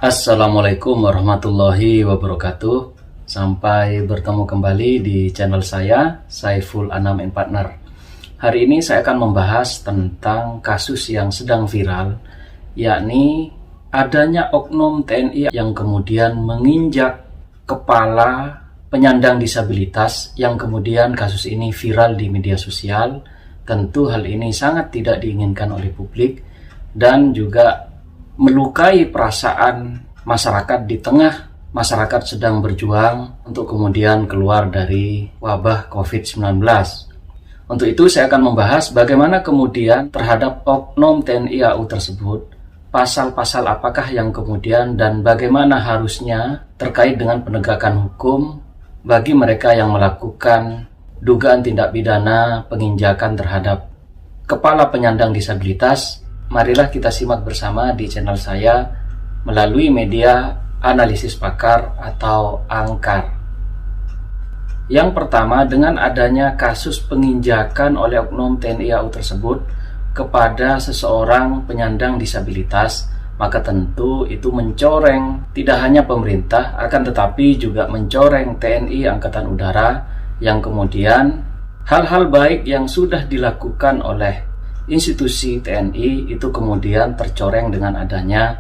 Assalamualaikum warahmatullahi wabarakatuh. Sampai bertemu kembali di channel saya, Saiful Anam and Partner. Hari ini saya akan membahas tentang kasus yang sedang viral, yakni adanya oknum TNI yang kemudian menginjak kepala penyandang disabilitas, yang kemudian kasus ini viral di media sosial. Tentu hal ini sangat tidak diinginkan oleh publik dan juga melukai perasaan masyarakat di tengah masyarakat sedang berjuang untuk kemudian keluar dari wabah COVID-19. Untuk itu saya akan membahas bagaimana kemudian terhadap oknum TNI AU tersebut, pasal-pasal apakah yang kemudian dan bagaimana harusnya terkait dengan penegakan hukum bagi mereka yang melakukan dugaan tindak pidana penginjakan terhadap kepala penyandang disabilitas. Marilah kita simak bersama di channel saya melalui media analisis pakar atau ANKAR. Yang pertama, dengan adanya kasus penginjakan oleh oknum TNI AU tersebut kepada seseorang penyandang disabilitas, maka tentu itu mencoreng tidak hanya pemerintah, akan tetapi juga mencoreng TNI Angkatan Udara, yang kemudian hal-hal baik yang sudah dilakukan oleh institusi TNI itu kemudian tercoreng dengan adanya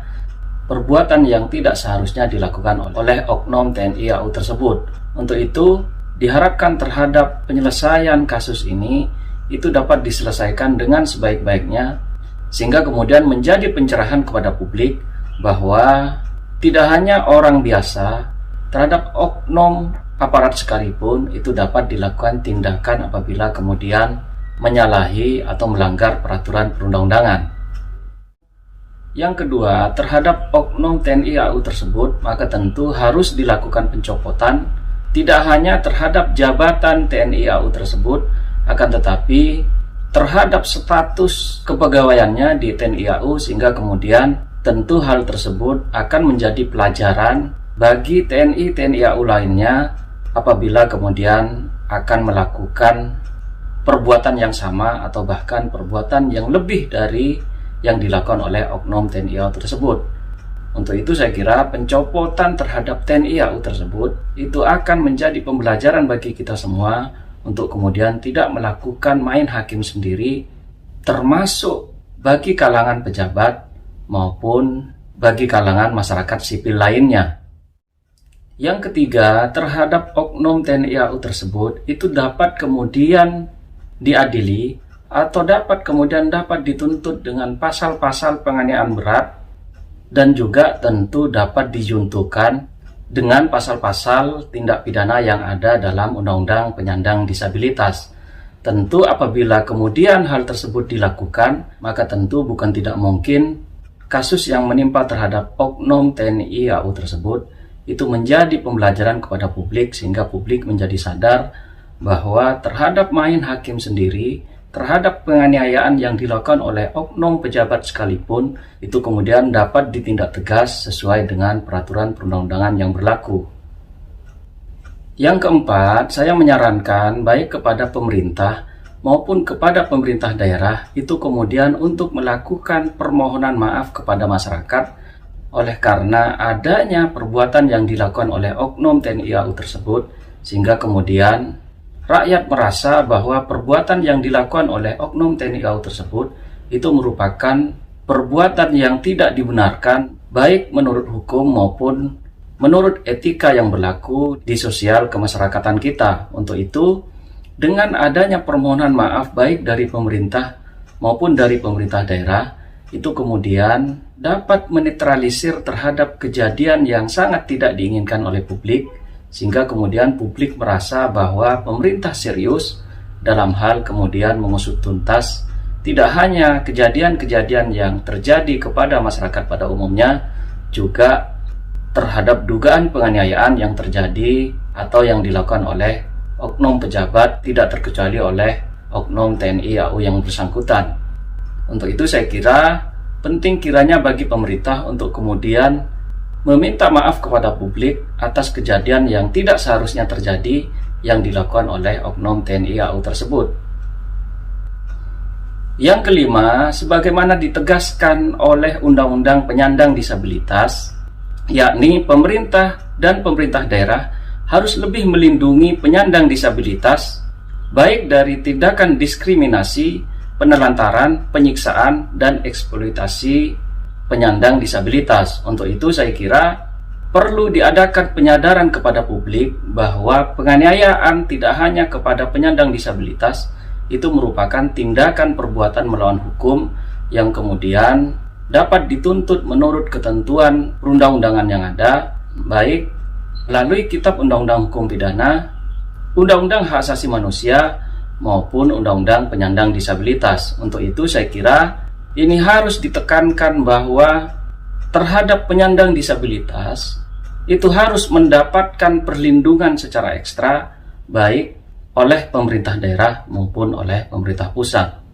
perbuatan yang tidak seharusnya dilakukan oleh oknum TNI AU tersebut. Untuk itu diharapkan terhadap penyelesaian kasus ini itu dapat diselesaikan dengan sebaik-baiknya, sehingga kemudian menjadi pencerahan kepada publik bahwa tidak hanya orang biasa, terhadap oknum aparat sekalipun itu dapat dilakukan tindakan apabila kemudian menyalahi atau melanggar peraturan perundang-undangan. Yang kedua, terhadap oknum TNI AU tersebut, maka tentu harus dilakukan pencopotan, tidak hanya terhadap jabatan TNI AU tersebut, akan tetapi terhadap status kepegawaiannya di TNI AU, sehingga kemudian tentu hal tersebut akan menjadi pelajaran bagi TNI AU lainnya apabila kemudian akan melakukan perbuatan yang sama atau bahkan perbuatan yang lebih dari yang dilakukan oleh oknum TNI AU tersebut. Untuk itu saya kira pencopotan terhadap TNI AU tersebut itu akan menjadi pembelajaran bagi kita semua untuk kemudian tidak melakukan main hakim sendiri, termasuk bagi kalangan pejabat maupun bagi kalangan masyarakat sipil lainnya. Yang ketiga, terhadap oknum TNI AU tersebut itu dapat kemudian diadili atau dapat dituntut dengan pasal-pasal penganiayaan berat, dan juga tentu dapat dijuntukan dengan pasal-pasal tindak pidana yang ada dalam Undang-Undang Penyandang Disabilitas. Tentu apabila kemudian hal tersebut dilakukan, maka tentu bukan tidak mungkin kasus yang menimpa terhadap oknum TNI AU tersebut itu menjadi pembelajaran kepada publik, sehingga publik menjadi sadar bahwa terhadap main hakim sendiri, terhadap penganiayaan yang dilakukan oleh oknum pejabat sekalipun, itu kemudian dapat ditindak tegas sesuai dengan peraturan perundang-undangan yang berlaku. Yang keempat, saya menyarankan baik kepada pemerintah maupun kepada pemerintah daerah itu kemudian untuk melakukan permohonan maaf kepada masyarakat oleh karena adanya perbuatan yang dilakukan oleh oknum TNI AU tersebut, sehingga kemudian rakyat merasa bahwa perbuatan yang dilakukan oleh oknum TNI AU tersebut itu merupakan perbuatan yang tidak dibenarkan, baik menurut hukum maupun menurut etika yang berlaku di sosial kemasyarakatan kita. Untuk itu, dengan adanya permohonan maaf baik dari pemerintah maupun dari pemerintah daerah, itu kemudian dapat menetralisir terhadap kejadian yang sangat tidak diinginkan oleh publik, sehingga kemudian publik merasa bahwa pemerintah serius dalam hal kemudian mengusut tuntas tidak hanya kejadian-kejadian yang terjadi kepada masyarakat pada umumnya, juga terhadap dugaan penganiayaan yang terjadi atau yang dilakukan oleh oknum pejabat, tidak terkecuali oleh oknum TNI AU yang bersangkutan. Untuk itu saya kira penting kiranya bagi pemerintah untuk kemudian meminta maaf kepada publik atas kejadian yang tidak seharusnya terjadi yang dilakukan oleh oknum TNI AU tersebut. Yang kelima, sebagaimana ditegaskan oleh Undang-Undang Penyandang Disabilitas, yakni pemerintah dan pemerintah daerah harus lebih melindungi penyandang disabilitas, baik dari tindakan diskriminasi, penelantaran, penyiksaan, dan eksploitasi penyandang disabilitas. Untuk itu saya kira perlu diadakan penyadaran kepada publik bahwa penganiayaan tidak hanya kepada penyandang disabilitas itu merupakan tindakan perbuatan melawan hukum yang kemudian dapat dituntut menurut ketentuan perundang-undangan yang ada, baik melalui Kitab Undang-Undang Hukum Pidana, Undang-Undang Hak Asasi Manusia, maupun Undang-Undang Penyandang Disabilitas. Untuk itu saya kira ini harus ditekankan bahwa terhadap penyandang disabilitas itu harus mendapatkan perlindungan secara ekstra, baik oleh pemerintah daerah maupun oleh pemerintah pusat.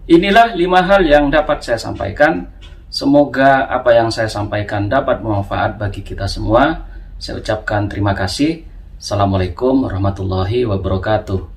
Inilah 5 hal yang dapat saya sampaikan. Semoga apa yang saya sampaikan dapat bermanfaat bagi kita semua. Saya ucapkan terima kasih. Assalamualaikum warahmatullahi wabarakatuh.